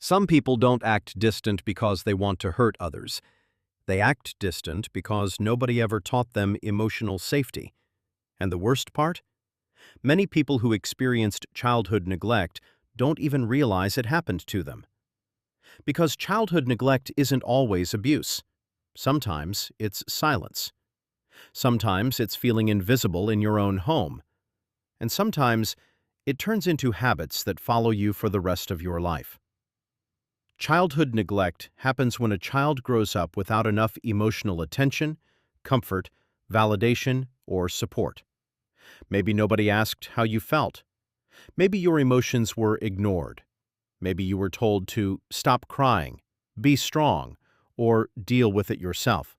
Some people don't act distant because they want to hurt others. They act distant because nobody ever taught them emotional safety. And the worst part? Many people who experienced childhood neglect don't even realize it happened to them. Because childhood neglect isn't always abuse. Sometimes it's silence. Sometimes it's feeling invisible in your own home. And sometimes it turns into habits that follow you for the rest of your life. Childhood neglect happens when a child grows up without enough emotional attention, comfort, validation, or support. Maybe nobody asked how you felt. Maybe your emotions were ignored. Maybe you were told to stop crying, be strong, or deal with it yourself.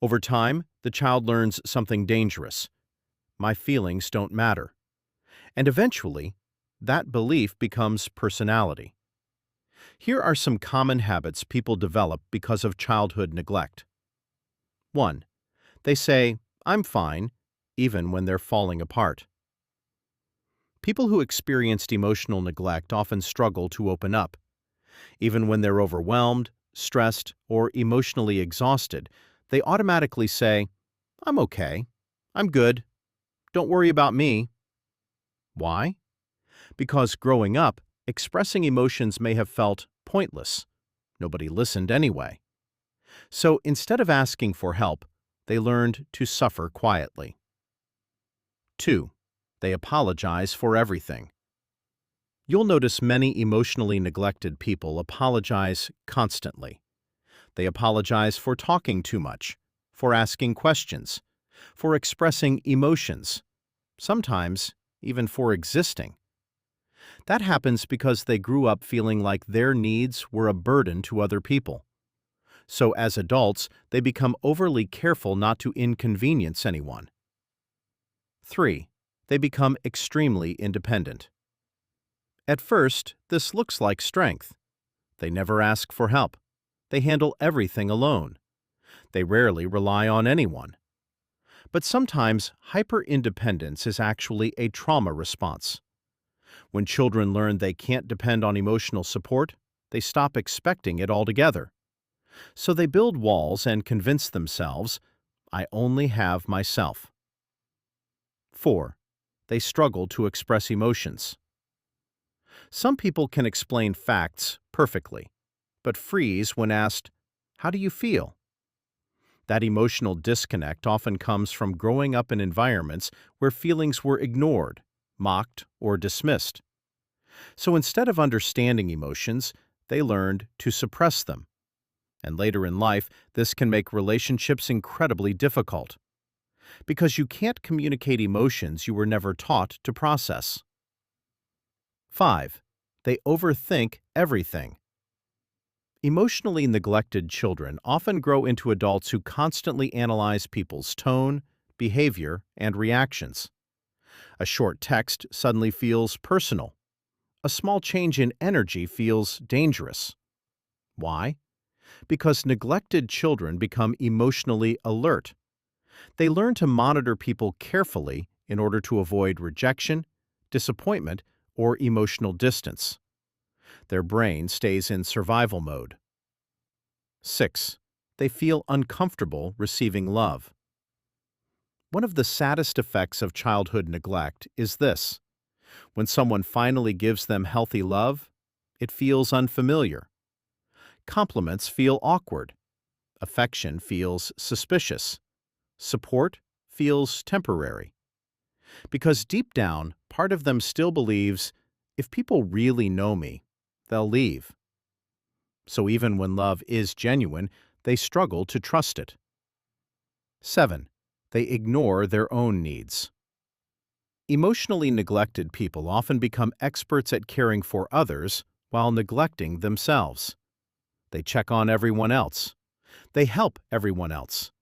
Over time, the child learns something dangerous. My feelings don't matter. And eventually, that belief becomes personality. Here are some common habits people develop because of childhood neglect. 1. They say, "I'm fine," even when they're falling apart. People who experienced emotional neglect often struggle to open up. Even when they're overwhelmed, stressed, or emotionally exhausted, they automatically say, "I'm okay. I'm good. Don't worry about me." Why? Because growing up, expressing emotions may have felt pointless. Nobody listened anyway. So instead of asking for help, they learned to suffer quietly. 2. They apologize for everything. You'll notice many emotionally neglected people apologize constantly. They apologize for talking too much, for asking questions, for expressing emotions, sometimes even for existing. That happens because they grew up feeling like their needs were a burden to other people. So as adults, they become overly careful not to inconvenience anyone. 3. They become extremely independent. At first, this looks like strength. They never ask for help. They handle everything alone. They rarely rely on anyone. But sometimes hyper-independence is actually a trauma response. When children learn they can't depend on emotional support, they stop expecting it altogether. So they build walls and convince themselves, "I only have myself." 4. They struggle to express emotions. Some people can explain facts perfectly, but freeze when asked, "How do you feel?" That emotional disconnect often comes from growing up in environments where feelings were ignored, mocked, or dismissed. So instead of understanding emotions, they learned to suppress them. And later in life, this can make relationships incredibly difficult. Because you can't communicate emotions you were never taught to process. 5. They overthink everything. Emotionally neglected children often grow into adults who constantly analyze people's tone, behavior, and reactions. A short text suddenly feels personal. A small change in energy feels dangerous. Why? Because neglected children become emotionally alert. They learn to monitor people carefully in order to avoid rejection, disappointment, or emotional distance. Their brain stays in survival mode. 6. They feel uncomfortable receiving love. One of the saddest effects of childhood neglect is this. When someone finally gives them healthy love, it feels unfamiliar. Compliments feel awkward. Affection feels suspicious. Support feels temporary. Because deep down, part of them still believes, if people really know me, they'll leave. So even when love is genuine, they struggle to trust it. 7. They ignore their own needs. Emotionally neglected people often become experts at caring for others while neglecting themselves. They check on everyone else. They help everyone else.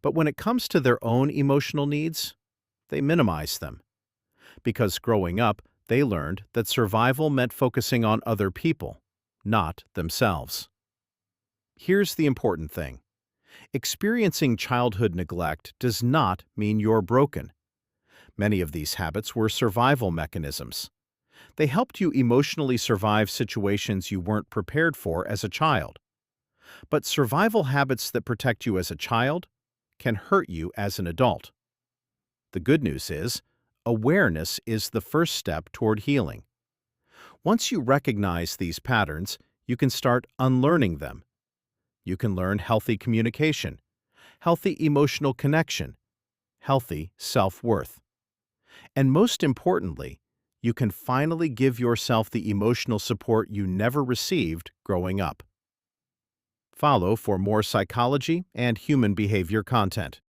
But when it comes to their own emotional needs, they minimize them. Because growing up, they learned that survival meant focusing on other people, not themselves. Here's the important thing. Experiencing childhood neglect does not mean you're broken. Many of these habits were survival mechanisms. They helped you emotionally survive situations you weren't prepared for as a child. But survival habits that protect you as a child can hurt you as an adult. The good news is, awareness is the first step toward healing. Once you recognize these patterns, you can start unlearning them. You can learn healthy communication, healthy emotional connection, healthy self-worth. And most importantly, you can finally give yourself the emotional support you never received growing up. Follow for more psychology and human behavior content.